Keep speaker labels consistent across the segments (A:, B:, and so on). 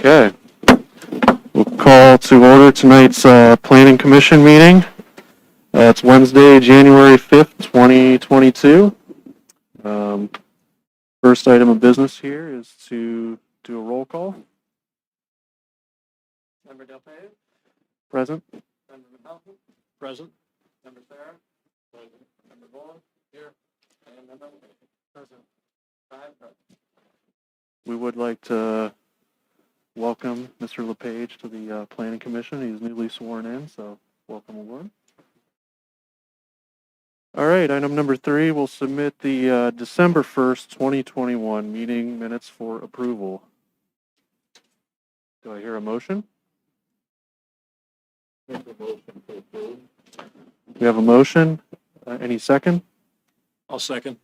A: Okay. We'll call to order tonight's Planning Commission meeting. It's Wednesday, January 5th, 2022. First item of business here is to do a roll call.
B: Member Delpay?
A: Present.
B: Member Melton?
C: Present.
B: Member Sarah? Present. Member Boland? Here. And member present. 5 present.
A: We would like to welcome Mr. LePage to the Planning Commission. He's newly sworn in, so welcome aboard. All right, item number 3, we'll submit the December 1st, 2021 meeting minutes for approval. Do I hear a motion? We have a motion. Any second?
C: I'll second.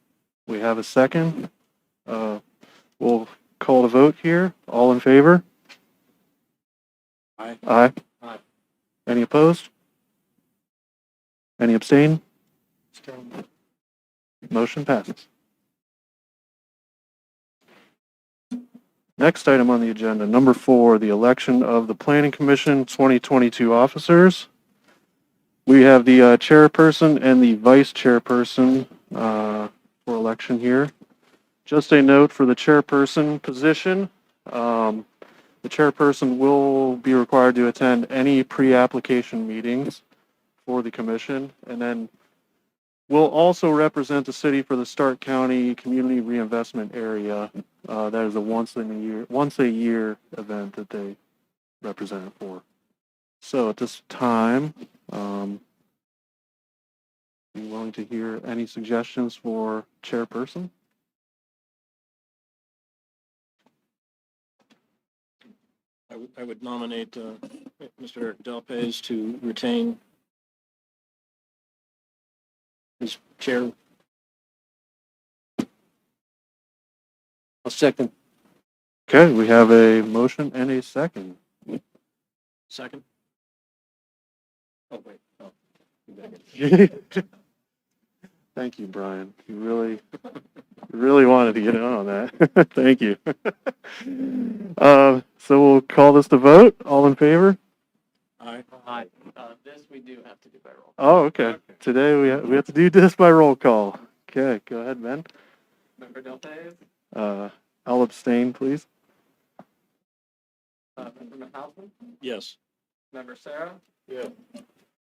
A: We have a second. We'll call the vote here. All in favor?
C: Aye.
A: Aye.
C: Aye.
A: Any opposed? Any abstain? Motion passes. Next item on the agenda, number 4, the election of the Planning Commission 2022 officers. We have the chairperson and the vice chairperson for election here. Just a note for the chairperson position, the chairperson will be required to attend any pre-application meetings for the commission, and then will also represent the city for the Stark County Community Reinvestment Area. That is a once a year event that they represent it for. So at this time, are you willing to hear any suggestions for chairperson?
C: I would nominate Mr. Delpez to retain his chair. I'll second.
A: Okay, we have a motion and a second.
C: Second. Oh, wait. Oh.
A: Thank you, Brian. You really wanted to get in on that. Thank you. So we'll call this to vote. All in favor?
C: Aye.
B: Aye. This we do have to do by roll.
A: Oh, okay. Today we have to do this by roll call. Okay, go ahead, Ben.
B: Member Delpay?
A: I'll abstain, please.
B: Member Melton?
C: Yes.
B: Member Sarah?
C: Yeah.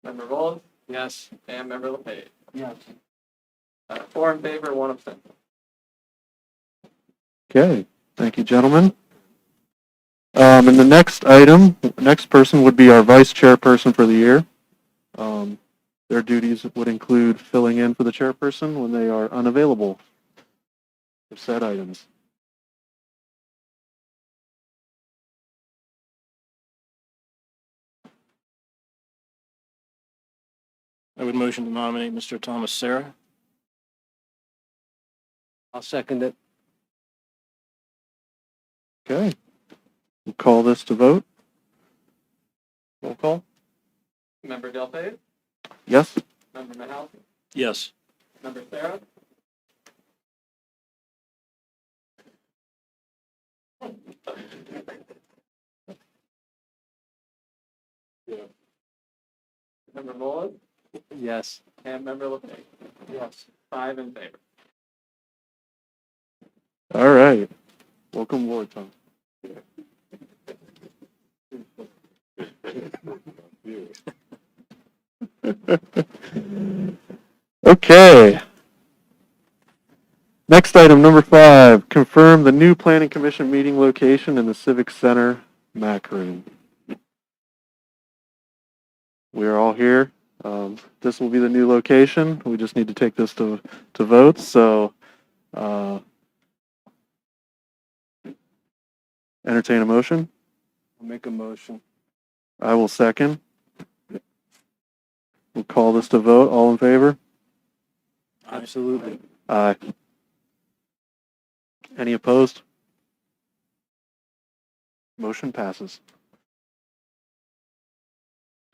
B: Member Boland?
C: Yes.
B: And Member LePage?
C: Yes.
B: 4 in favor, 1 absent.
A: Okay, thank you, gentlemen. And the next person would be our vice chairperson for the year. Their duties would include filling in for the chairperson when they are unavailable for said items.
C: I would motion to nominate Mr. Thomas Sarah. I'll second it.
A: Okay, we'll call this to vote. Roll call.
B: Member Delpay?
A: Yes?
B: Member Melton?
C: Yes.
B: Member Sarah? Member Boland?
C: Yes.
B: And Member LePage?
C: Yes.
B: 5 in favor.
A: All right. Welcome aboard, Tom. Okay. Next item, number 5, confirm the new Planning Commission meeting location in the Civic Center MAC room. We are all here. This will be the new location. We just need to take this to vote. So, entertain a motion.
C: I'll make a motion.
A: I will second. We'll call this to vote. All in favor?
C: Absolutely.
A: Aye. Any opposed? Motion passes.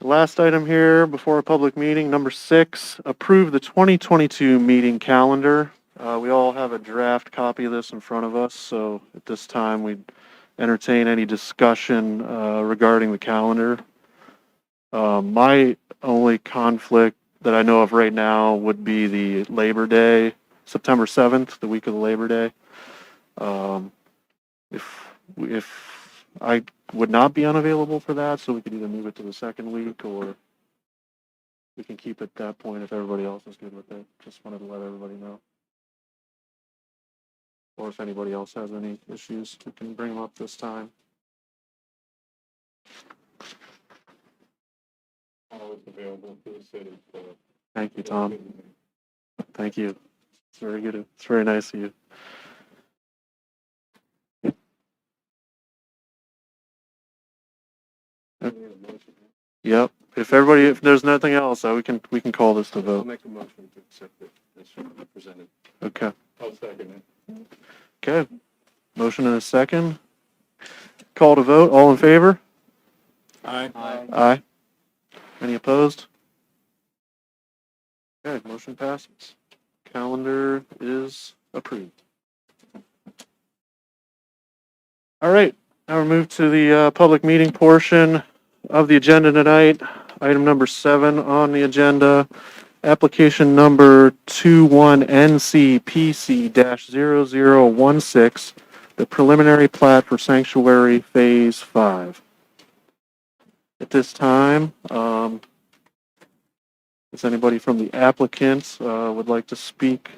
A: The last item here before a public meeting, number 6, approve the 2022 meeting calendar. We all have a draft copy of this in front of us, so at this time we'd entertain any discussion regarding the calendar. My only conflict that I know of right now would be the Labor Day, September 7th, the week of the Labor Day. If I would not be unavailable for that, so we could either move it to the second week or we can keep it at that point if everybody else is good with it. Just wanted to let everybody know. Or if anybody else has any issues, we can bring them up this time.
B: Always available to the city. So
A: Thank you, Tom. Thank you. It's very good. It's very nice of you. Yep. If there's nothing else, we can call this to
B: I'll
A: vote.
B: make a motion to accept it as presented.
A: Okay.
B: I'll second it.
A: Okay. Motion and a second. Call to vote. All in favor?
C: Aye.
A: Aye. Any opposed? Okay, motion passes. Calendar is approved. All right, now we move to the public meeting portion of the agenda tonight. Item number 7 on the agenda, application number 21NCPC-0016, the preliminary plat for Sanctuary Phase 5. At this time, does anybody from the applicants would like to speak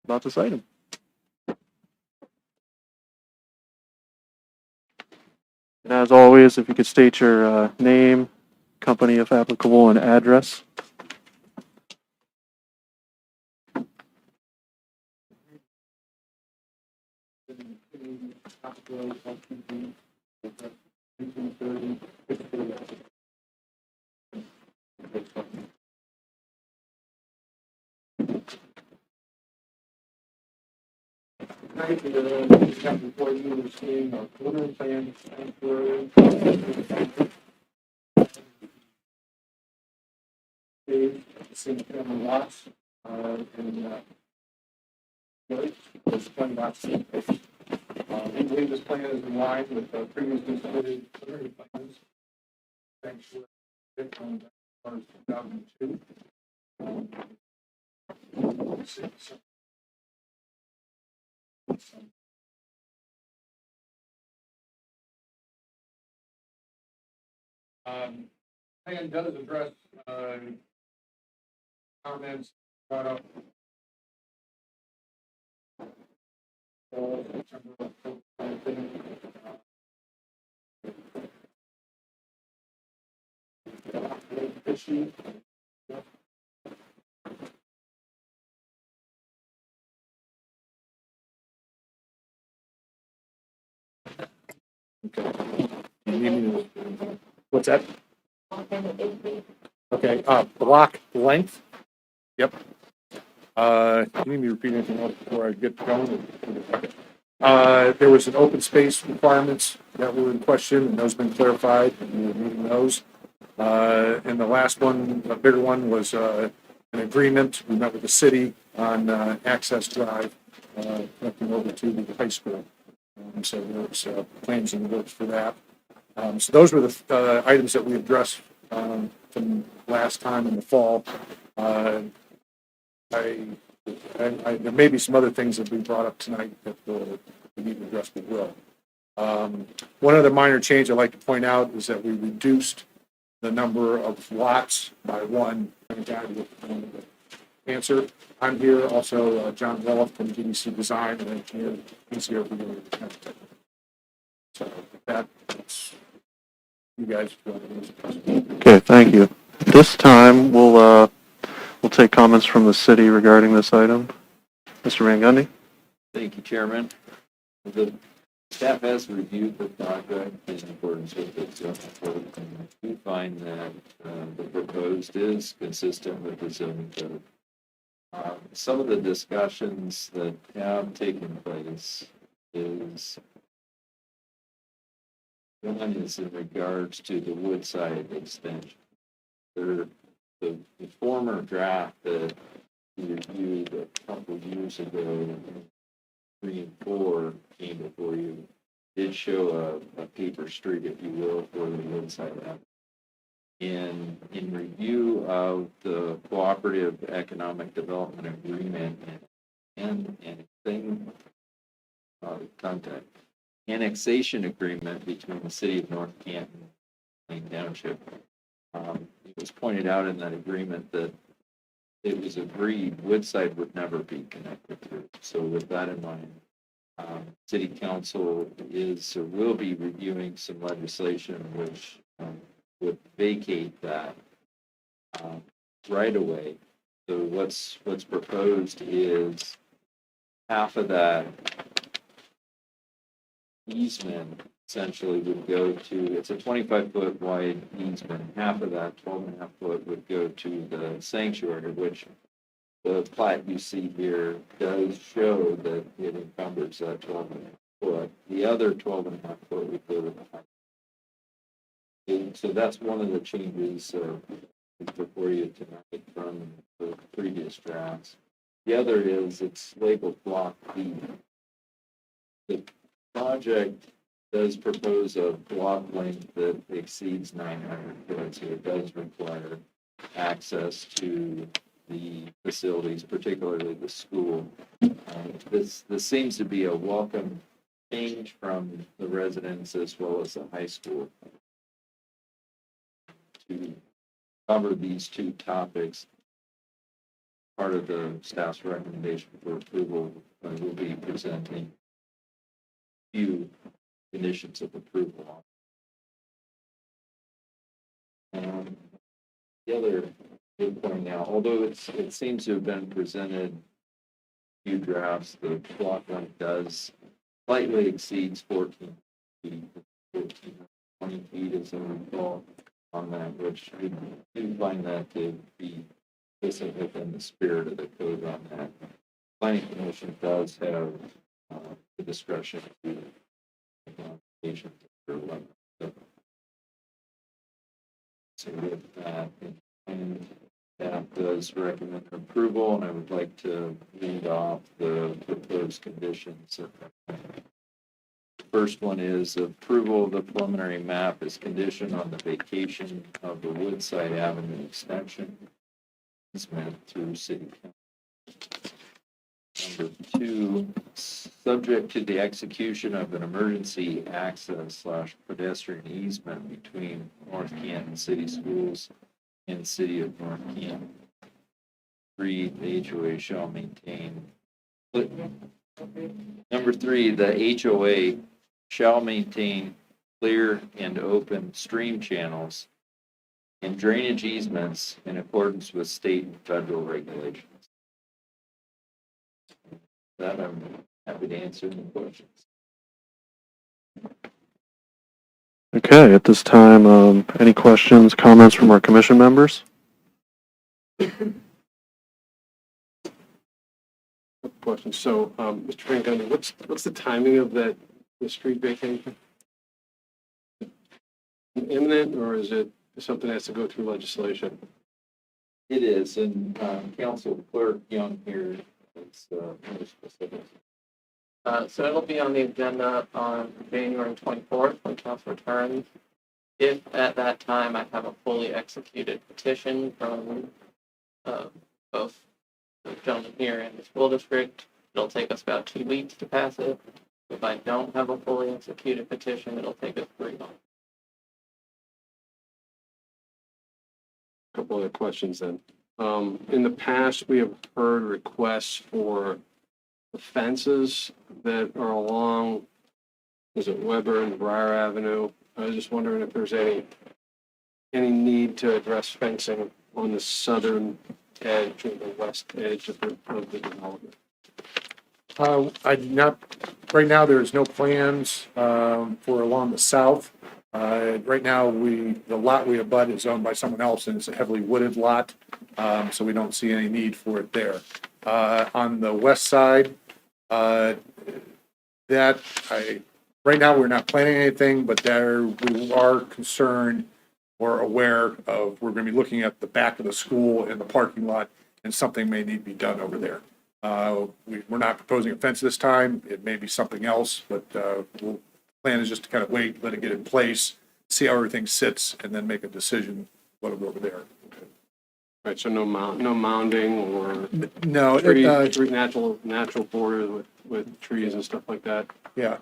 A: about this item? And as always, if you could state your name, company if applicable, and address.
B: Thank you. Before you were seeing our preliminary plan, sanctuary. Single family lots, and there's 20 lots. We believe this plan is in line with the previously submitted preliminary plans. Sanctuary from 2002. Plan does address comments brought up. Issue. What's that? Okay, block length. Yep. You need me to repeat anything else before I get going? Okay. There was an open space requirements that were in question, and those have been clarified, and we're meeting those. And the last one, a bigger one, was an agreement. We met with the city on access drive connecting over to the high school. So there's plans in the works for that. So those were the items that we addressed from last time in the fall. There may be some other things that we brought up tonight that we need to address, we will. One other minor change I'd like to point out is that we reduced the number of lots by one. Answer. I'm here, also John Woloff from GDC Design and Engineer. He's here for the So that's you guys.
A: Okay, thank you. This time, we'll take comments from the city regarding this item. Mr. Van Gundy?
D: Thank you, Chairman. The staff has reviewed the project in accordance with the zoning code, and we find that the proposed is consistent with the zoning code. Some of the discussions that have taken place is one is in regards to the Woodside extension. The former draft that we reviewed a couple of years ago, 3 and 4 came before you did show a paper street, if you will, for the Woodside Avenue. In review of the cooperative economic development agreement and annexation agreement between the city of North Canton and Township, it was pointed out in that agreement that it was agreed Woodside would never be connected to. So with that in mind, city council is or will be reviewing some legislation which would vacate that right away. So what's proposed is half of that easement essentially would go to, it's a 25-foot wide easement. Half of that 12.5 foot would go to the sanctuary, which the plat you see here does show that it encumbers that 12.5 foot. The other 12.5 foot would go to the high. And so that's one of the changes before you tonight from the previous drafts. The other is it's labeled Block B. The project does propose a block length that exceeds 900 foot, so it does require access to the facilities, particularly the school. This seems to be a welcome change from the residents as well as the high school to cover these two topics. Part of the staff's recommendation for approval will be presenting few conditions of approval. The other big point now, although it seems to have been presented few drafts, the block length does slightly exceeds 14 feet, 14, 20 feet as I recall on that, which we do find that to be consistent within the spirit of the code on that. Planning Commission does have the discretion to modification for 11. So with that, and that does recommend approval, and I would like to read off the proposed conditions. The first one is approval of the preliminary map is conditioned on the vacation of the Woodside Avenue extension easement through city council. Number 2, subject to the execution of an emergency access / pedestrian easement between North Canton City Schools and City of North Canton. 3, the HOA shall maintain. Number 3, the HOA shall maintain clear and open stream channels and drainage easements in accordance with state and federal regulations. That I'm happy to answer any questions.
A: Okay, at this time, any questions, comments from our commission members?
E: Question. So, Mr. Francona, what's the timing of the street vacation? Imminent, or is it something that has to go through legislation?
D: It is, and Council Clerk Young here is more specific.
F: So it'll be on the agenda on January 24th when council returns. If at that time I have a fully executed petition from both the gentleman here and the school district, it'll take us about 2 weeks to pass it. If I don't have a fully executed petition, it'll take us 3 months.
E: A couple other questions then. In the past, we have heard requests for the fences that are along, is it Weber and Briar Avenue? I was just wondering if there's any need to address fencing on the southern edge or the west edge of the development.
B: I do not, right now, there's no plans for along the south. Right now, the lot we abut is owned by someone else, and it's a heavily wooded lot, so we don't see any need for it there. On the west side, right now, we're not planning anything, but we are concerned or aware of, we're going to be looking at the back of the school and the parking lot, and something may need to be done over there. We're not proposing a fence this time. It may be something else, but we'll plan is just to kind of wait, let it get in place, see how everything sits, and then make a decision what'll go over there.
E: Right, so no mounding or
B: No,
E: tree, natural borders with trees and stuff like that.
B: yeah,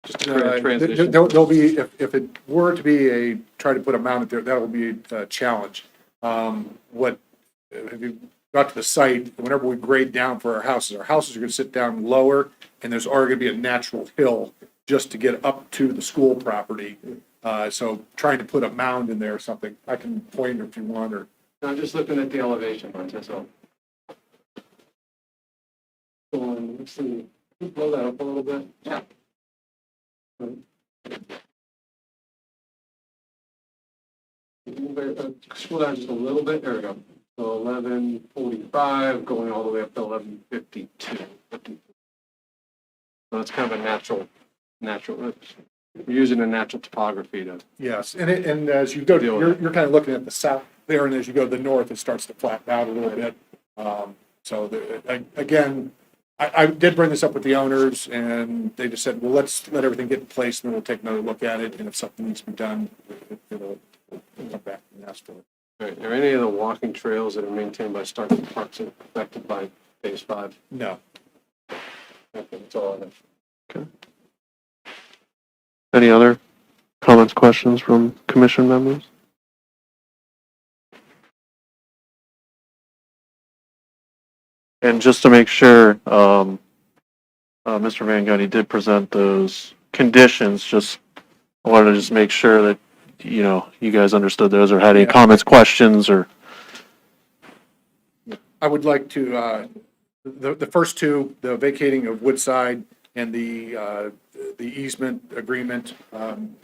E: Just to create a transition.
B: there'll be, if it were to be try to put a mound there, that'll be a challenge. If you got to the site, whenever we grade down for our houses are gonna sit down lower, and there's already gonna be a natural hill just to get up to the school property. So trying to put a mound in there or something, I can point if you want, or,
E: I'm just looking at the elevation, that's all. Let's see, blow that up a little bit.
F: Yeah.
E: Scroll down just a little bit, there we go. So 1145, going all the way up to 1152. So it's kind of a natural, we're using a natural topography to,
B: yes, and as you go,
E: Deal with
B: you're kind of looking at the south there, and as you go to the north, it starts to flatten out a little bit. Again, I did bring this up with the owners, and they just said, well, let's let everything get in place, and then we'll take another look at it, and if something needs to be done, we'll come back and ask for it.
E: right, are any of the walking trails that are maintained by Stark Parks affected by phase 5?
B: No.
E: Okay, that's all I have.
A: Any other comments, questions from commission members? And just to make sure, Mr. Van Gundy did present those conditions, just, I wanted to just make sure that, you guys understood those or had any
B: Yeah.
A: comments, questions, or,
B: I would like to, the first two, the vacating of Woodside and the easement agreement,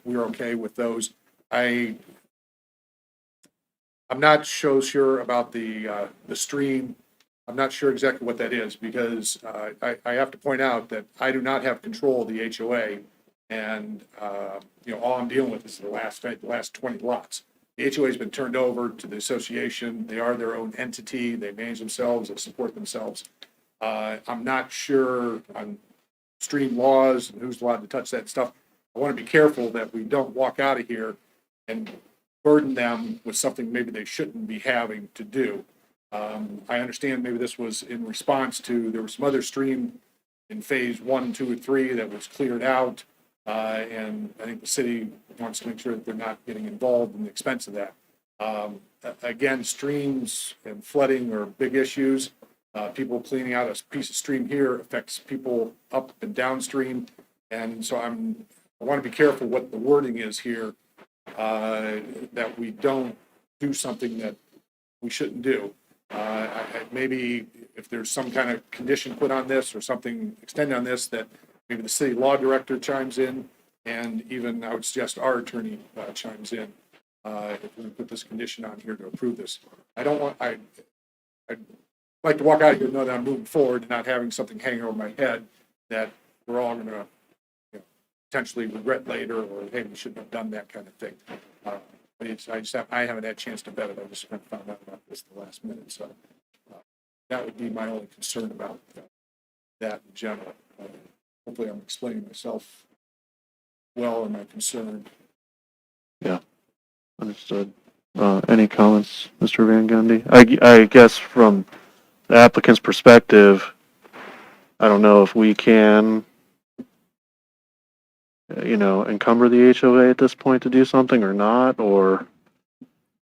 B: we're okay with those. I'm not so sure about the stream. I'm not sure exactly what that is, because I have to point out that I do not have control of the HOA. And, all I'm dealing with is the last 20 lots. The HOA has been turned over to the association. They are their own entity. They manage themselves, they support themselves. I'm not sure on stream laws and who's allowed to touch that stuff. I want to be careful that we don't walk out of here and burden them with something maybe they shouldn't be having to do. I understand maybe this was in response to, there was some other stream in phase 1, 2, and 3 that was cleared out. And I think the city wants to make sure that they're not getting involved in the expense of that. Again, streams and flooding are big issues. People cleaning out a piece of stream here affects people up and downstream. And so I want to be careful what the wording is here, that we don't do something that we shouldn't do. Maybe if there's some kind of condition put on this or something extended on this, that maybe the city law director chimes in, and even I would suggest our attorney chimes in, if we put this condition on here to approve this. I'd like to walk out here and know that I'm moving forward and not having something hanging over my head that we're all gonna potentially regret later, or hey, we shouldn't have done that kind of thing. I haven't had a chance to vet it. I just found out about this at the last minute, so that would be my only concern about that in general. Hopefully, I'm explaining myself well and my concern.
A: understood. Any comments, Mr. Van Gundy? I guess from the applicant's perspective, I don't know if we can, encumber the HOA at this point to do something or not, or,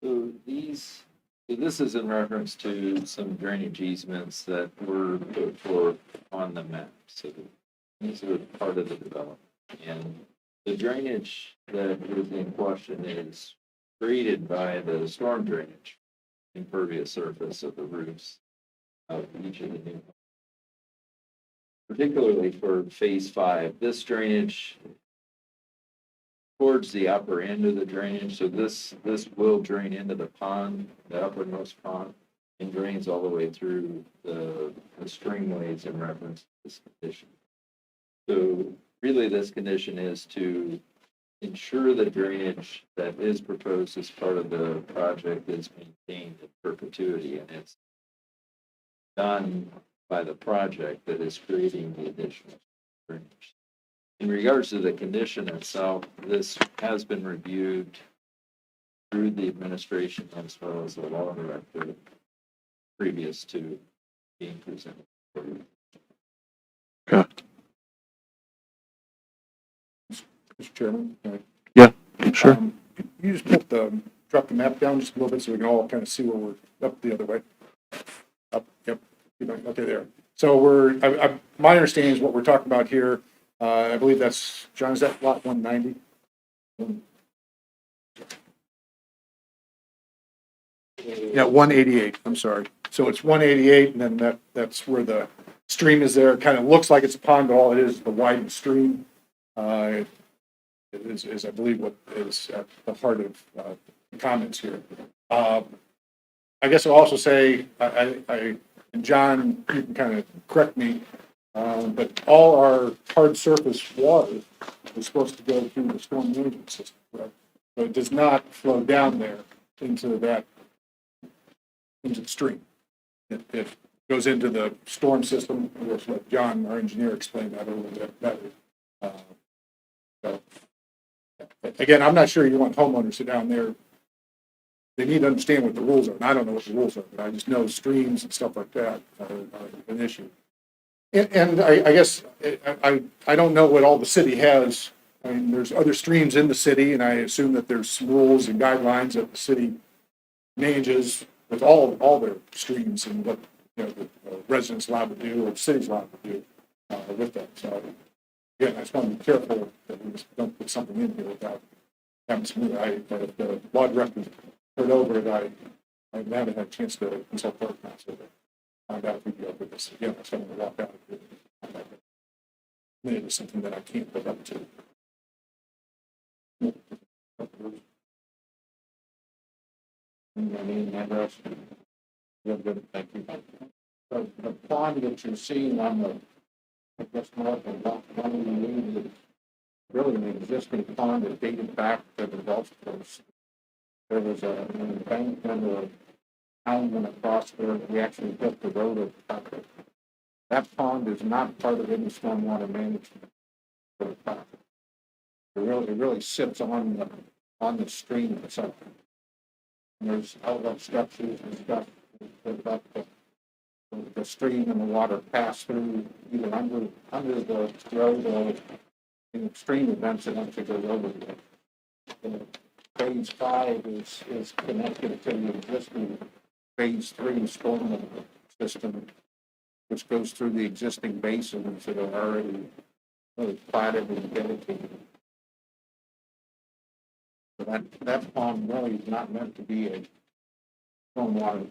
D: So this is in reference to some drainage easements that were put forth on the map. So these are part of the development. And the drainage that is in question is created by the storm drainage, impervious surface of the roofs of each of the new homes. Particularly for phase 5, this drainage towards the upper end of the drainage, so this will drain into the pond, the uppermost pond, and drains all the way through the streamways in reference to this condition. So really, this condition is to ensure the drainage that is proposed as part of the project is maintained in perpetuity, and it's done by the project that is creating the additional drainage. In regards to the condition itself, this has been reviewed through the administration as well as the law director previous to being presented.
B: Mr. Chairman?
A: Sure.
B: You just put drop the map down just a little bit so we can all kind of see where we're up the other way. Up, yep. Okay, there. So my understanding is what we're talking about here. I believe that's, John, is that lot 190? Yeah, 188, I'm sorry. So it's 188, and then that's where the stream is there. It kind of looks like it's a pond, but all it is the widened stream. Is I believe what is at the heart of the comments here. I guess I'll also say, and John, you can kind of correct me, but all our hard surface water is supposed to go through the storm management system, correct? So it does not flow down there into the stream. It goes into the storm system, which let John, our engineer, explain that a little bit better. So, again, I'm not sure you want homeowners to down there. They need to understand what the rules are, and I don't know what the rules are, but I just know streams and stuff like that are an issue. And I guess I don't know what all the city has. I mean, there's other streams in the city, and I assume that there's some rules and guidelines that the city manages with all their streams and what the residents allowed to do or the city's allowed to do with that. So again, I just want to be careful that we just don't put something in here without having some. The law director heard over it. I haven't had a chance to consult our counsel to find out if we can go with this. Again, I'm going to walk out of it. Maybe it's something that I can't live up to. Thank you. The pond that you're seeing on the, I guess, north of Lot 188 is really an existing pond that dated back to the Gulf Coast. There was an embankment or a town went across there. We actually built the road over top of it. That pond is not part of any stormwater management for the property. It really sits on the stream itself. And there's outlet structures and stuff that the stream and the water pass through either under the road or in extreme events it actually goes over it. Phase 5 is connected to the existing Phase 3 stormwater system, which goes through the existing basins that are already really platted and dedicated. So that pond really is not meant to be a stormwater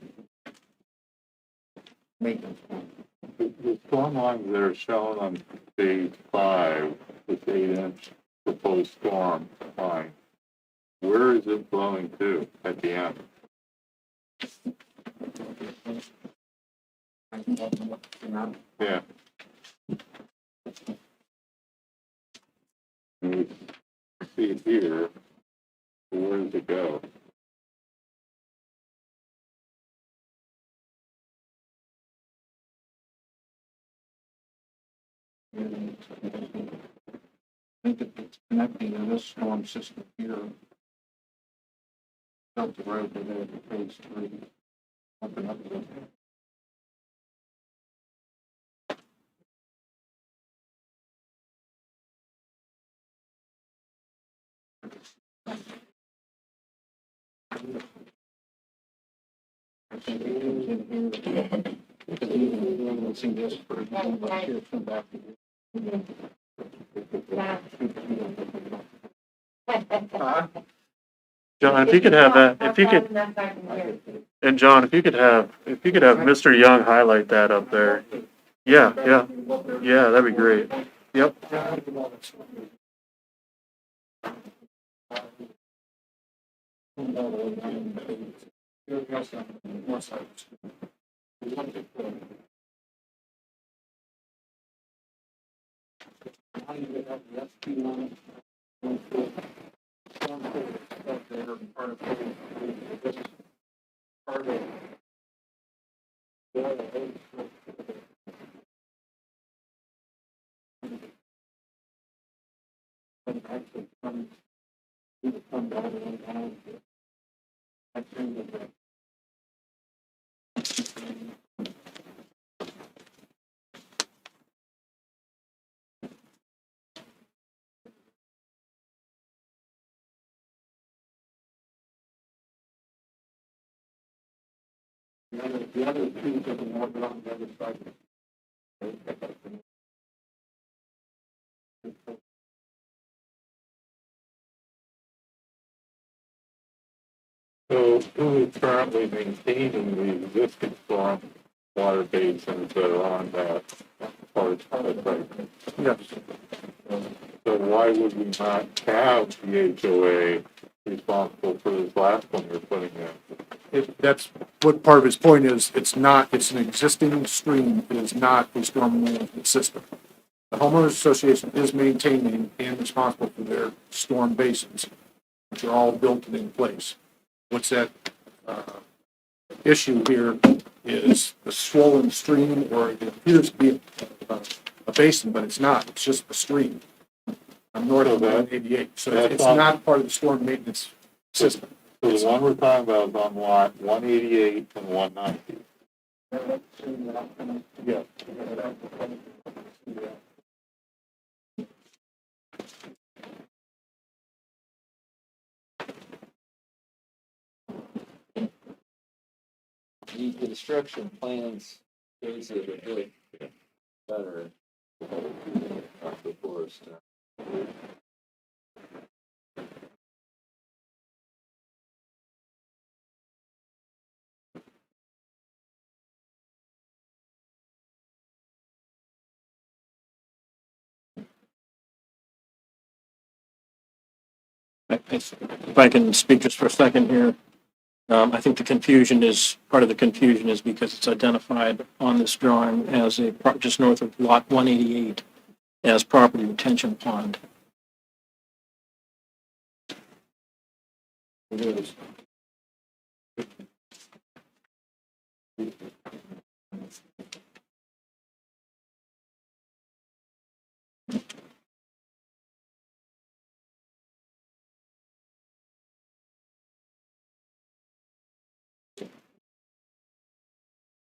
B: maintenance pond.
G: The storm lines that are shown on page 5, this 8-inch proposed storm line, where is it flowing to at the end? Yeah. You see it here, so where does it go?
B: I think it's connecting to this storm system here. Up the road to there to Phase 3. Up and up the road. I think it was in here. Because you see this for here from back to here.
A: John, if you could have that, and John, if you could have Mr. Young highlight that up there. Yeah, that'd be great. Yep.
G: So who is currently maintaining the existing storm water basins that are on that part of the site?
B: Yes.
G: So why would we not have the HOA responsible for this last one you're putting in?
B: That's what part of his point is. It's an existing stream. It is not a storm management system. The homeowners association is maintaining and responsible for their storm basins, which are all built and in place. What's that, issue here is the swollen stream, or it appears to be a basin, but it's not. It's just a stream. I'm north of 188, so
G: that's
B: it's
G: on-
B: not part of the storm maintenance system.
G: So the one we're talking about is on lot 188 and 190.
B: Yeah.
D: The construction plans shows it a bit better. The forest.
C: If I can speak just for a second here, I think part of the confusion is because it's identified on this drawing as just north of lot 188 as property retention pond.
B: It is.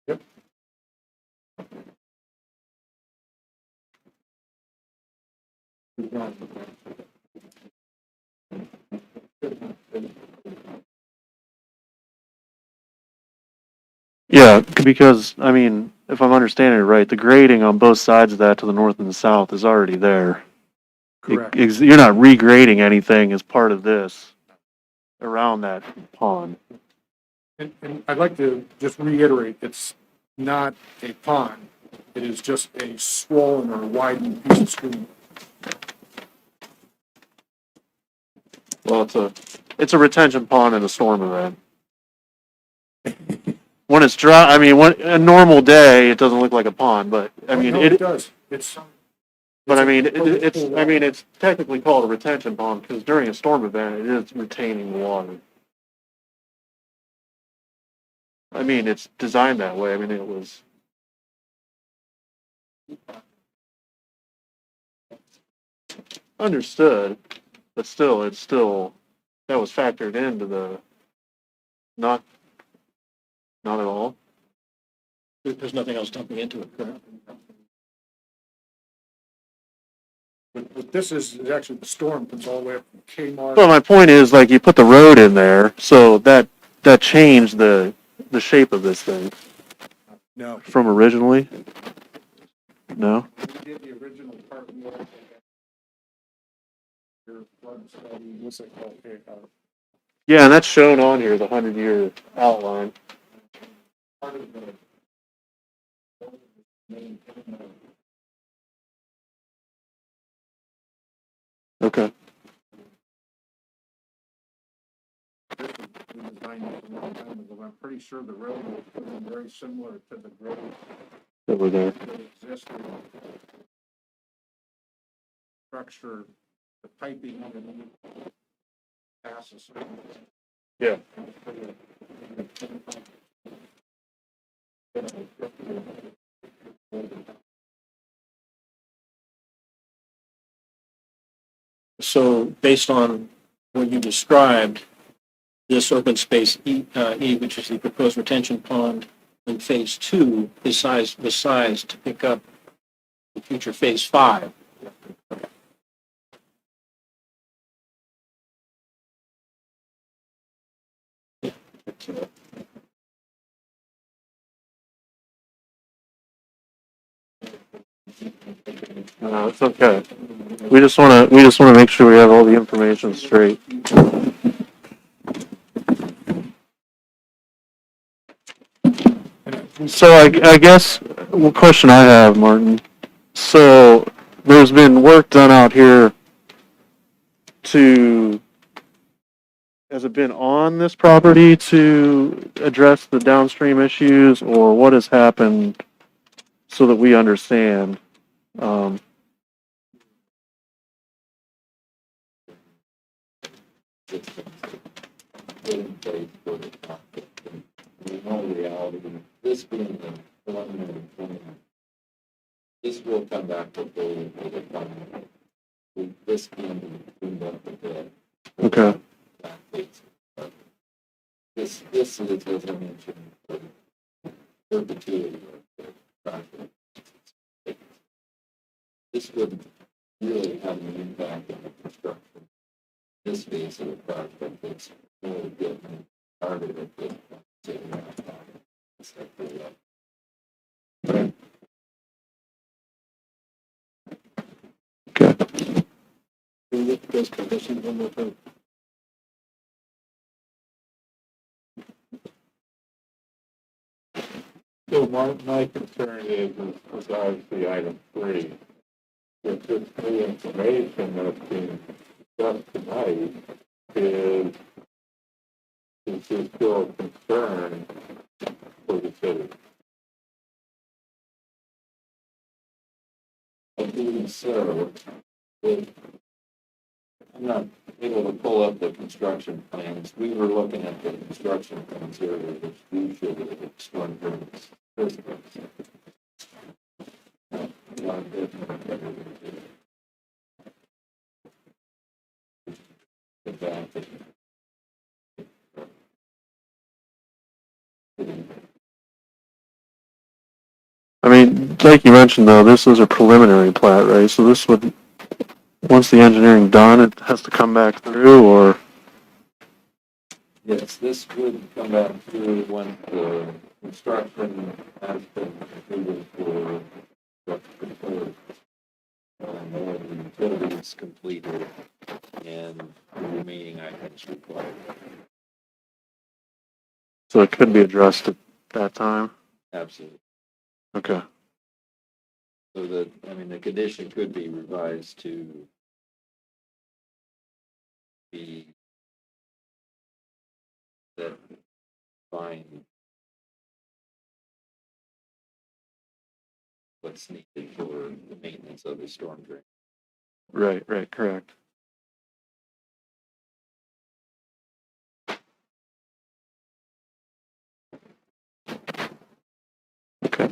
B: Yep.
A: Yeah, because, I mean, if I'm understanding it right, the grading on both sides of that to the north and the south is already there.
B: Correct.
A: You're not regrading anything as part of this around that pond.
B: And I'd like to just reiterate, it's not a pond. It is just a swollen or widened piece of stream.
A: Well, it's a retention pond in a storm event. When it's dry, I mean, a normal day, it doesn't look like a pond, but, I mean,
B: No, it does.
A: but I mean, it's technically called a retention pond because during a storm event, it is retaining water. I mean, it's designed that way. I mean, it was. Understood, but still, that was factored into the, not at all.
C: There's nothing else dumping into it, correct?
B: But this is actually the storm comes all the way up from Kmart.
A: Well, my point is, like, you put the road in there, so that changed the shape of this thing
B: No.
A: from originally. No?
B: We did the original parking lot. Your flood study, what's it called?
A: Yeah, and that's shown on here, the 100-year outline.
B: Part of the main.
A: Okay.
B: We designed it a long time ago. I'm pretty sure the road was very similar to the road
A: That were there.
B: that existed. Structure, the piping underneath passes.
A: Yeah.
C: So based on what you described, this open space E, which is the proposed retention pond in phase 2, was sized to pick up the future phase 5.
A: No, it's okay. We just want to make sure we have all the information straight. So I guess the question I have, Martin. So there's been work done out here has it been on this property to address the downstream issues, or what has happened so that we understand?
D: Put in place for the project. And we know the reality, this being the preliminary plan, this will come back to the final. This being cleaned up a bit.
A: Okay.
D: This is, as I mentioned, the perpetuity of the project. This wouldn't really have an impact on the construction. This phase of the project is really getting started at this point.
A: Okay.
C: Those conditions one more time.
G: So my concern is obviously item 3. With this new information that's being discussed tonight, is there still a concern for the city?
D: I believe so. I'm not able to pull up the construction plans. We were looking at the construction plans here, which we should have explained during this.
A: I mean, like you mentioned, though, this is a preliminary plat, right? So this would, once the engineering done, it has to come back through, or?
D: Yes, this would come back through when the construction has been completed for construction. And the utilities completed and the remaining items required.
A: So it could be addressed at that time?
D: Absolutely.
A: Okay.
D: So that, I mean, the condition could be revised to be that fine what's needed for the maintenance of the storm drain.
A: Right, correct. Okay.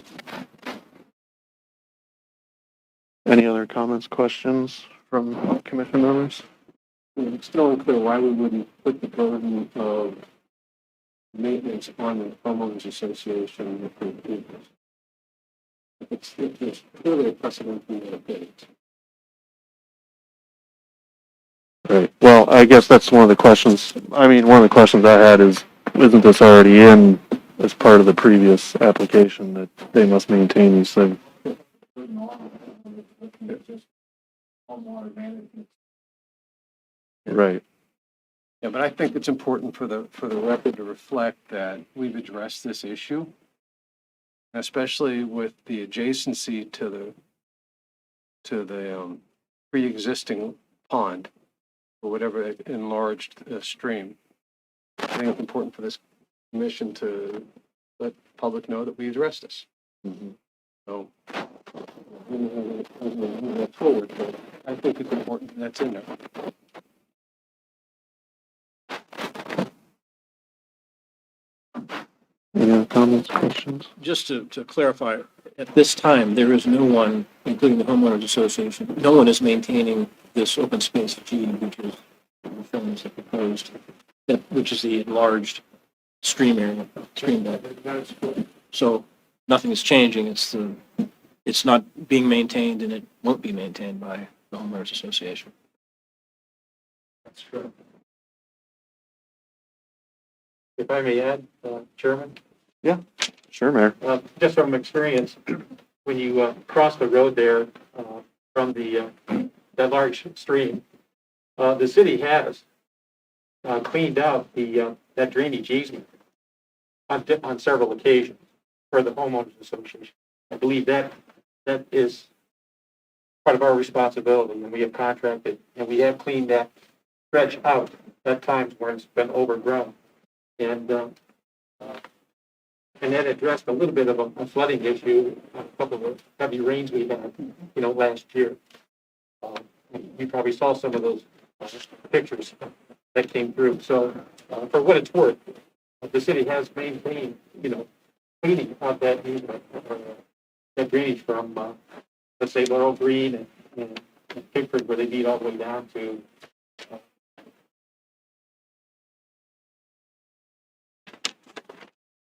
A: Any other comments, questions from commission members?
E: It's still unclear why we wouldn't put the burden of maintenance on the homeowners association if we do this. There's clearly a precedent in the date.
A: Right. Well, I guess that's one of the questions. I mean, one of the questions I had is, isn't this already in as part of the previous application that they must maintain these things? Right.
E: Yeah, but I think it's important for the record to reflect that we've addressed this issue, especially with the adjacency to the pre-existing pond or whatever enlarged stream. I think it's important for this commission to let the public know that we addressed this.
A: Mhm.
E: So we'll move that forward, but I think it's important that's in there.
A: Any other comments, questions?
C: Just to clarify, At this time, there is no one, including the homeowners association, no one is maintaining this open space G, which is shown as the proposed, which is the enlarged stream area, stream bed. So nothing is changing. It's not being maintained, and it won't be maintained by the homeowners association.
B: That's true.
H: If I may add, Chairman,
A: Sure, Mayor.
H: just from experience, when you cross the road there from that large stream, the city has cleaned out that drainage easement on several occasions for the homeowners association. I believe that is part of our responsibility, and we have contracted, and we have cleaned that stretch out at times where it's been overgrown. And that addressed a little bit of a flooding issue, a couple of heavy rains we had, last year. You probably saw some of those pictures that came through. So, for what it's worth, the city has maintained, cleaning out that drainage from, let's say, Laurel Green and Pickford, where they lead all the way down to.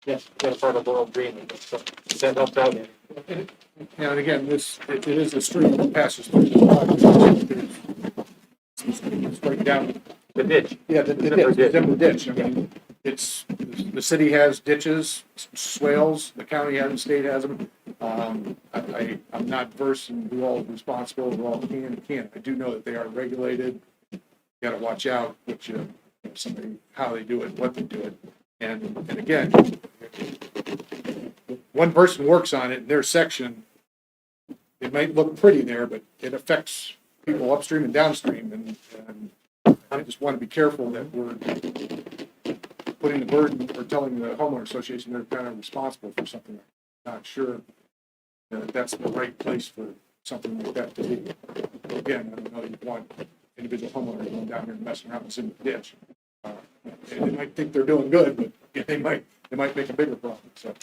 H: Yes, that's part of Laurel Green. So that helps out.
B: And again, it is a stream that passes through the It's right down.
H: The ditch.
B: Yeah, the ditch, the timber ditch. I mean, the city has ditches, swales, the county has, the state has them. I'm not versed in who all is responsible, who all can and can't. I do know that they are regulated. You gotta watch out which, how they do it, what they do it. And again, one person works on it in their section, it might look pretty there, but it affects people upstream and downstream. And I just want to be careful that we're putting the burden or telling the homeowner association they're kind of responsible for something. I'm not sure that that's the right place for something like that to be. Again, I don't know, you want individual homeowners going down here and messing around in the ditch. They might think they're doing good, but they might make a bigger problem. So,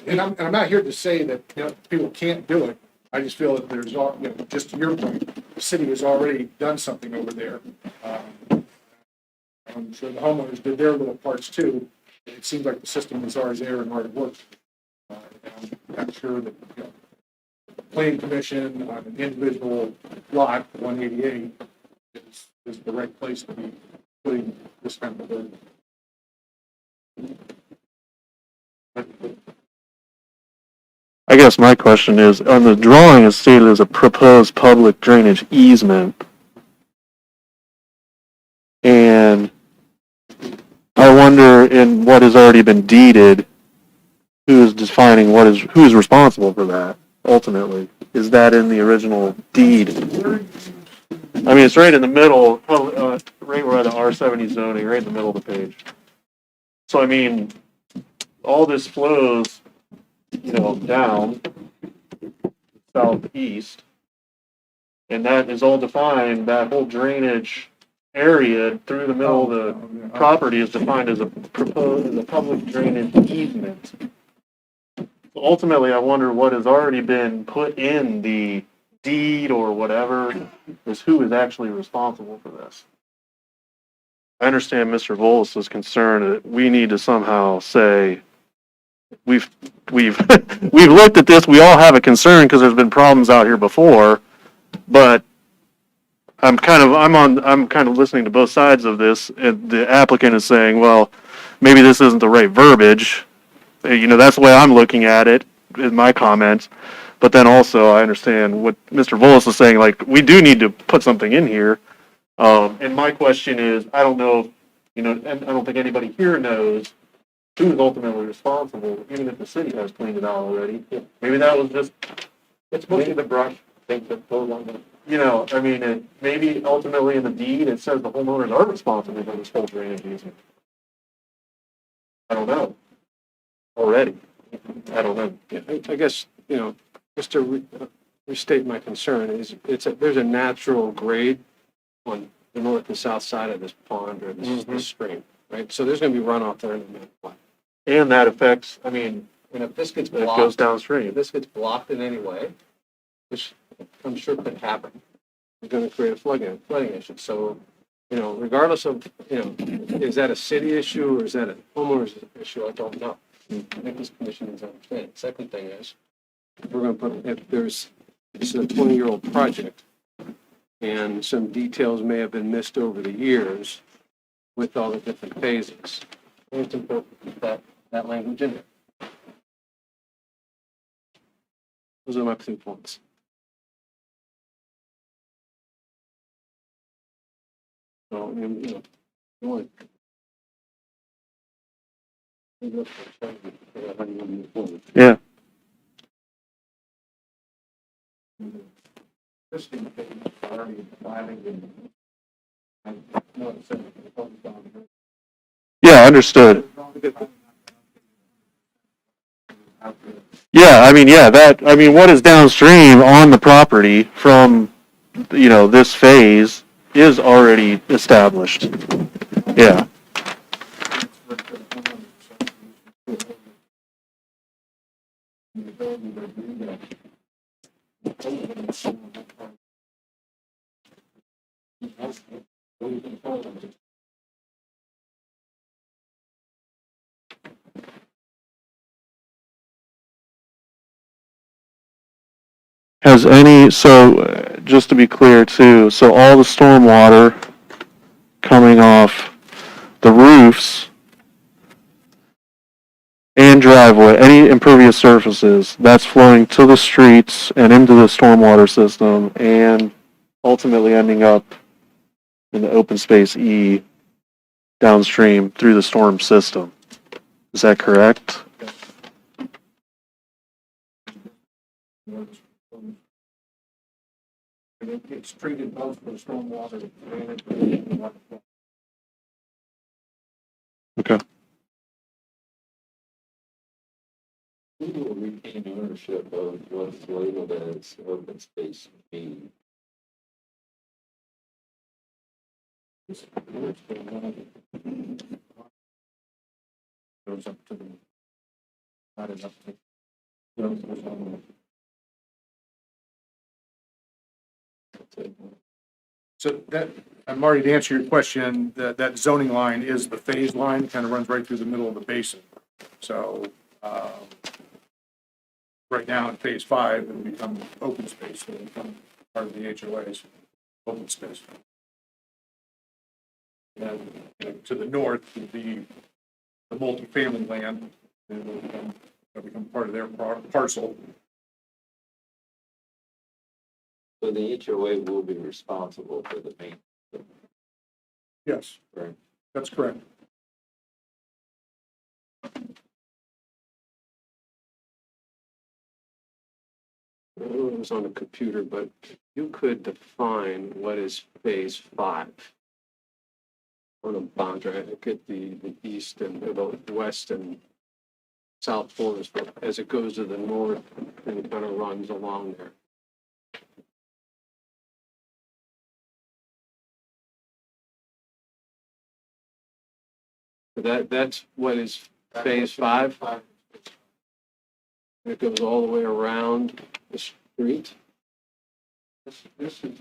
B: and I'm not here to say that people can't do it. I just feel that there's just to your point, the city has already done something over there. I'm sure the homeowners did their little parts too. It seems like the system is already there and already works. I'm sure that the planning commission on an individual lot, 188, is the right place to be putting this kind of burden.
A: I guess my question is, on the drawing it's stated as a proposed public drainage easement. And I wonder in what has already been deeded, who is defining who is responsible for that ultimately? Is that in the original deed? I mean, it's right in the middle, right where the R70 zoning, right in the middle of the page. So, I mean, all this flows, down southeast, and that is all defined, that whole drainage area through the middle of the property is defined as a public drainage easement. So ultimately, I wonder what has already been put in the deed or whatever is who is actually responsible for this. I understand Mr. Volus's concern that we need to somehow say we've looked at this. We all have a concern because there's been problems out here before, but I'm kind of listening to both sides of this. And the applicant is saying, well, maybe this isn't the right verbiage. That's the way I'm looking at it in my comments. But then also I understand what Mr. Volus is saying, like, we do need to put something in here. And my question is, I don't know, and I don't think anybody here knows who is ultimately responsible, even if the city has cleaned it out already. Maybe that was just,
H: It's mostly the brush, I think, that goes on the.
A: maybe ultimately in the deed it says the homeowners are responsible for this whole drainage easement. I don't know. Already. I don't know.
E: Yeah, I guess, just to restate my concern is there's a natural grade on the north and south side of this pond or this stream, right? So there's going to be runoff there in the middle.
A: And that affects,
E: And if this gets
A: It goes
E: blocked, if
A: downstream.
E: this gets blocked in any way, which I'm sure could happen, you're gonna create a flooding issue. So, you know, regardless of, you know, is that a city issue or is that a homeowner's issue? I don't know. I think this commission needs to understand. Second thing is, this is a 20-year-old project, and some details may have been missed over the years with all the different phases. And it's important to keep that language in there. Those are my 2 points. So, you know, you want
A: Yeah. Yeah, understood. Yeah, I mean, what is downstream on the property from, this phase is already established. Yeah. Just to be clear too, so all the stormwater coming off the roofs and driveway, any impervious surfaces, that's flowing to the streets and into the stormwater system and ultimately ending up in the open space E downstream through the storm system. Is that correct?
B: It's treated both for stormwater and
A: Okay.
D: Who will retain ownership of what's labeled as open space B?
B: goes up to the, not enough. So that, and Marty, to answer your question, that zoning line is the phase line, kind of runs right through the middle of the basin. So, right now in phase 5, it'll become open space, it'll become part of the HOA's open space. And to the north would be the multifamily land, and it'll become part of their parcel.
D: So the HOA will be responsible for the main.
B: Yes,
D: Right.
B: that's correct.
E: I don't know if it was on the computer, but you could define what is phase 5 on a boundary. I get the east and the west and south borders, but as it goes to the north, and it kind of runs along there. That's what is phase 5. It goes all the way around the street.
B: This is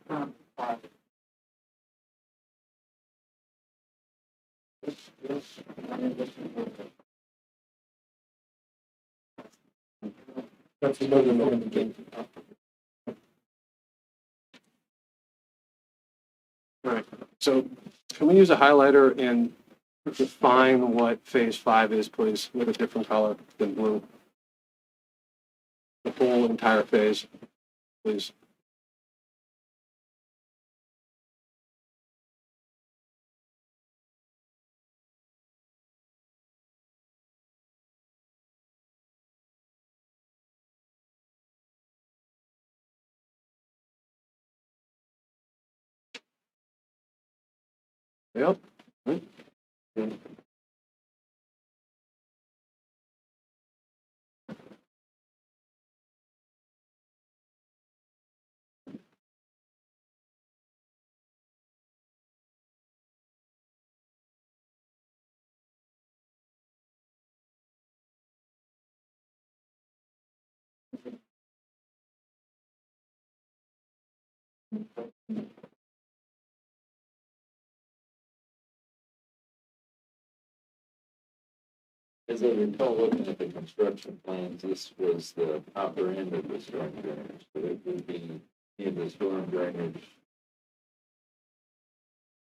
B: not private. That's another one.
E: Right. So can we use a highlighter and define what phase 5 is, please, with a different color than blue? The whole entire phase, please. Yep.
D: As I recall, looking at the construction plans, this was the upper end of the storm drainage, but it would be in the storm drainage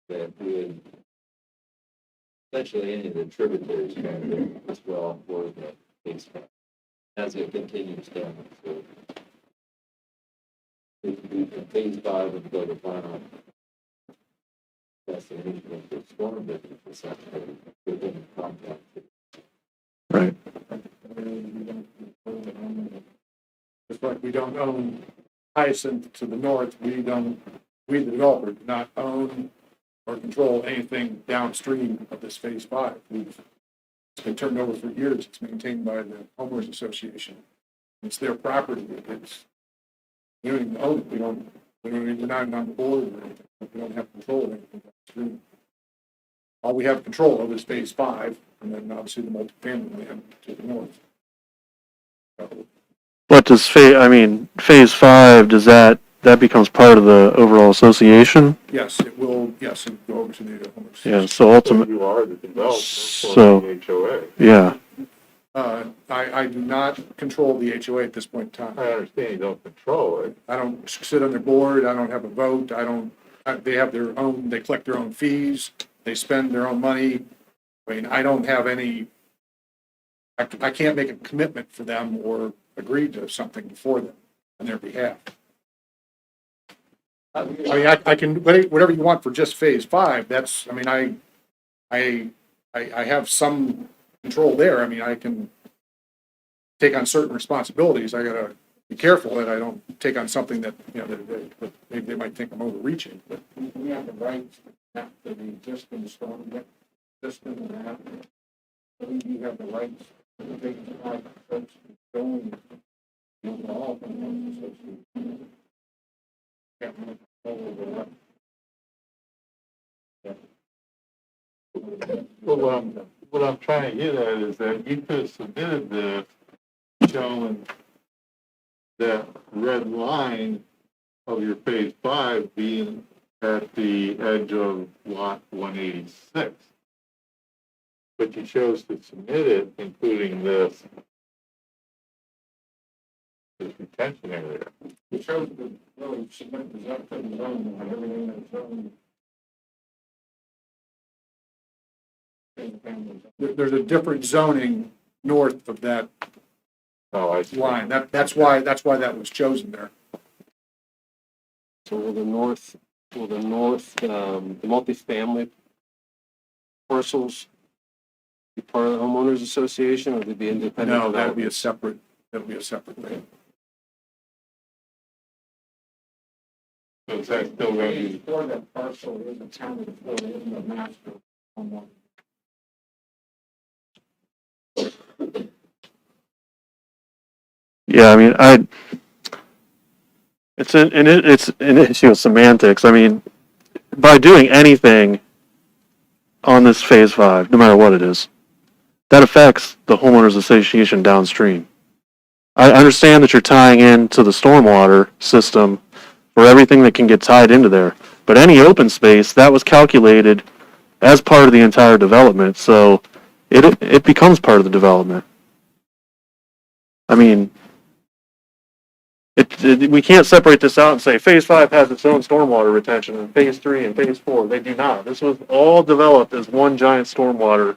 D: that would essentially any of the tributaries kind of as well for the basement as it continues down. So it would be from phase 5 until the final destination of the storm business essentially within the compact.
A: Right.
B: Just like we don't own Hyacinth to the north, we, the developer, do not own or control anything downstream of this phase 5. It's been turned over for years. It's maintained by the homeowners association. It's their property. We don't even own it. We're not on the board or anything. We don't have control of anything downstream. All we have control of is phase 5, and then obviously the multifamily land to the north. So,
A: What does phase 5, does that becomes part of the overall association?
B: yes, it will, yes, and go over to the homeowners.
A: Yeah, so
G: So
A: ultimately,
G: you are the developer
A: So-
G: for the HOA.
A: yeah,
B: I do not control the HOA at this point in time.
G: I understand you don't control it.
B: I don't sit on their board, I don't have a vote, they have their own, they collect their own fees, they spend their own money. I mean, I don't have any, I can't make a commitment for them or agree to something for them on their behalf. I mean, I can, whatever you want for just phase 5, that's, I mean, I have some control there. I mean, I can take on certain responsibilities. I gotta be careful that I don't take on something that, that maybe they might think I'm overreaching, but. We have the rights to the existing storm system and that. So we have the rights to the big folks going, all from one association. Can't really control over that.
G: Well, what I'm trying to get at is that you could have submitted this showing that red line of your phase 5 being at the edge of lot 186. But you chose to submit it, including this retention area.
B: You chose to really submit the zone and everything that's zone. There's a different zoning north of that
G: Oh, I see.
B: line. That's why that was chosen there.
E: So will the north, the multifamily parcels be part of the homeowners association, or would they be independent?
B: No, that'll be a
E: developments?
B: separate thing.
G: So is that still going to be?
B: For that parcel is a town of the master homeowner.
A: yeah, I mean, it's an issue of semantics. I mean, by doing anything on this phase 5, no matter what it is, that affects the homeowners association downstream. I understand that you're tying into the stormwater system for everything that can get tied into there, but any open space that was calculated as part of the entire development, so it becomes part of the development. I mean, we can't separate this out and say phase 5 has its own stormwater retention and phase 3 and phase 4. They do not. This was all developed as one giant stormwater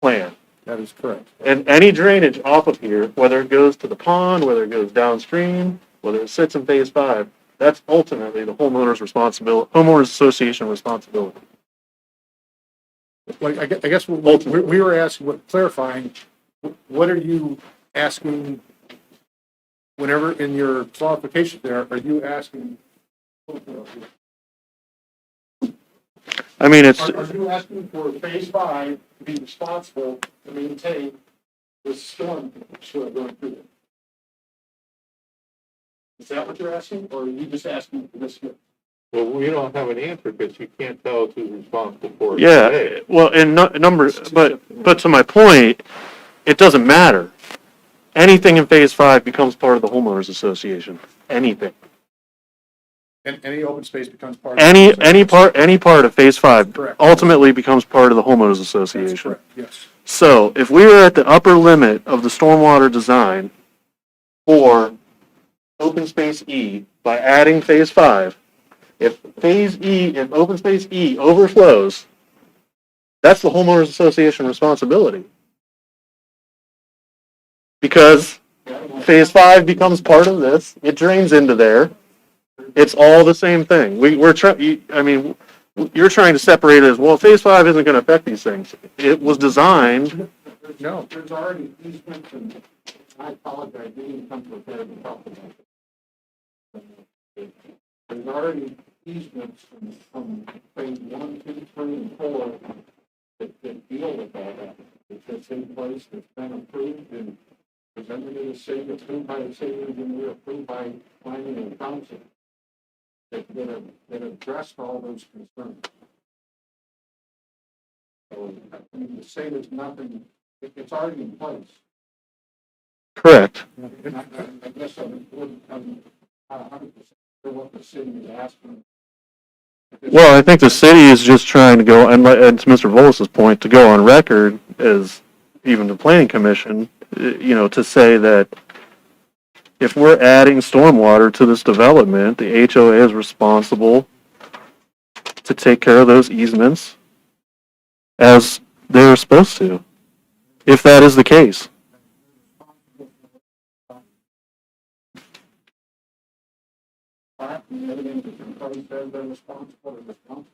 A: plan.
B: That is correct.
A: And any drainage off of here, whether it goes to the pond, whether it goes downstream, whether it sits in phase 5, that's ultimately the homeowner's responsibility, homeowners association responsibility.
B: Like, I guess what we were asking, clarifying, what are you asking whenever in your qualification there, are you asking?
A: I mean, it's,
B: Are you asking for phase 5 to be responsible to maintain the storm going through it? Is that what you're asking, or are you just asking for this here?
G: Well, we don't have an answer because you can't tell us who's responsible for it
A: yeah,
G: today.
A: well, in numbers, but to my point, it doesn't matter. Anything in phase 5 becomes part of the homeowners association. Anything.
B: And any open space becomes part of.
A: Any part of phase 5
B: Correct.
A: ultimately becomes part of the homeowners
B: That's
A: association.
B: correct, yes.
A: So if we were at the upper limit of the stormwater design for open space E by adding phase 5, if open space E overflows, that's the homeowners association responsibility. Because phase 5 becomes part of this, it drains into there. It's all the same thing. We're trying, I mean, you're trying to separate it as, well, phase 5 isn't going to affect these things. It was designed.
B: No,
H: There's already easements, and I apologize, we didn't come prepared to talk about it. There's already easements from phase 1, 2, 3, and 4 that deal with that. It's in place, it's been approved and presented to the city, approved by the city engineer, approved by planning and council that addressed all those concerns. So, I mean, to say there's nothing, it's already in place.
A: Correct.
H: And I guess I wouldn't, I'm not 100% sure what the city is asking.
A: Well, I think the city is just trying to go, and to Mr. Volus's point, to go on record as even the planning commission, to say that if we're adding stormwater to this development, the HOA is responsible to take care of those easements as they're supposed to, if that is the case.
H: And everything that's in place says they're responsible.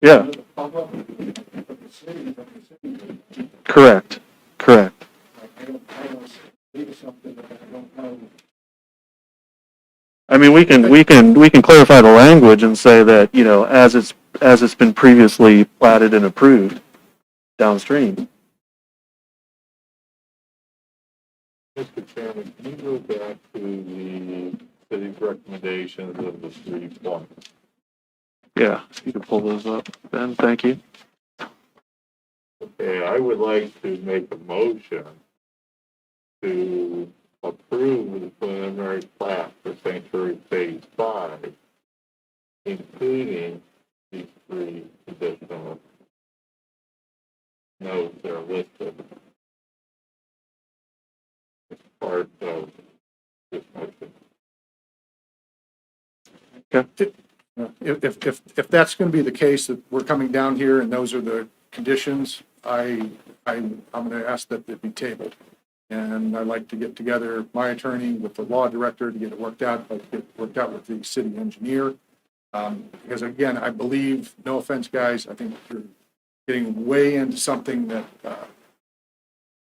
A: Yeah,
H: The public, but the city,
A: correct.
H: I don't see something that I don't know.
A: I mean, we can clarify the language and say that, as it's been previously platted and approved downstream.
G: Mr. Chairman, can you go back to the city's recommendations of the 3 points?
A: Yeah, you can pull those up, Ben, thank you.
G: Okay, I would like to make a motion to approve the preliminary plat for Sanctuary Phase 5, including these 3 additional notes that are listed as part of this motion.
B: If that's going to be the case, that we're coming down here and those are the conditions, I'm going to ask that it be tabled. And I'd like to get together my attorney with the law director to get it worked out, but get it worked out with the city engineer. Because again, I believe, no offense, guys, I think you're getting way into something that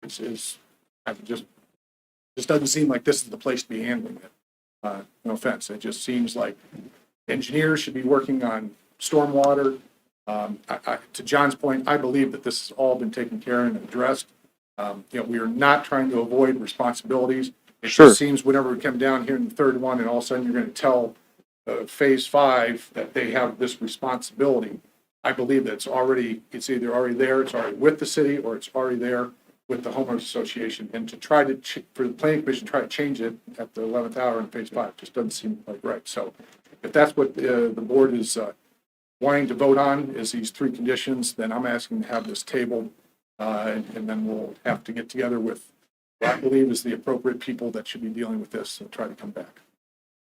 B: just doesn't seem like this is the place to be handling it. No offense, it just seems like engineers should be working on stormwater. To John's point, I believe that this has all been taken care of and addressed. We are not trying to avoid responsibilities. It
A: Sure.
B: just seems whenever we come down here in the third one and all of a sudden you're going to tell phase 5 that they have this responsibility. I believe that it's either already there, it's already with the city, or it's already there with the homeowners association. And to try to, for the planning commission to try to change it at the 11th hour in phase 5 just doesn't seem like right. So if that's what the board is wanting to vote on, is these 3 conditions, then I'm asking to have this tabled, and then we'll have to get together with what I believe is the appropriate people that should be dealing with this and try to come back.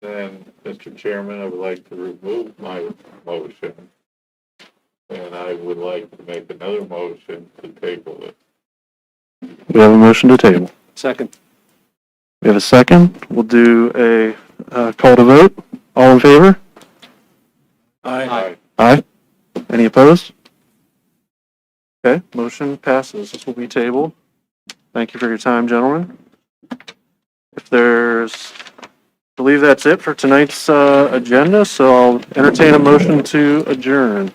G: Then, Mr. Chairman, I would like to remove my motion, and I would like to make another motion to table it.
A: We have a motion to table.
C: Second.
A: We have a second. We'll do a call to vote. All in favor?
C: Aye.
A: Aye. Any opposed? Okay, motion passes. This will be tabled. Thank you for your time, gentlemen. I believe that's it for tonight's agenda, so I'll entertain a motion to adjourn.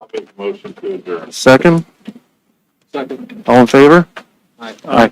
G: I'll make a motion to adjourn.
A: Second?
C: Second.
A: All in favor?
C: Aye.
A: Aye.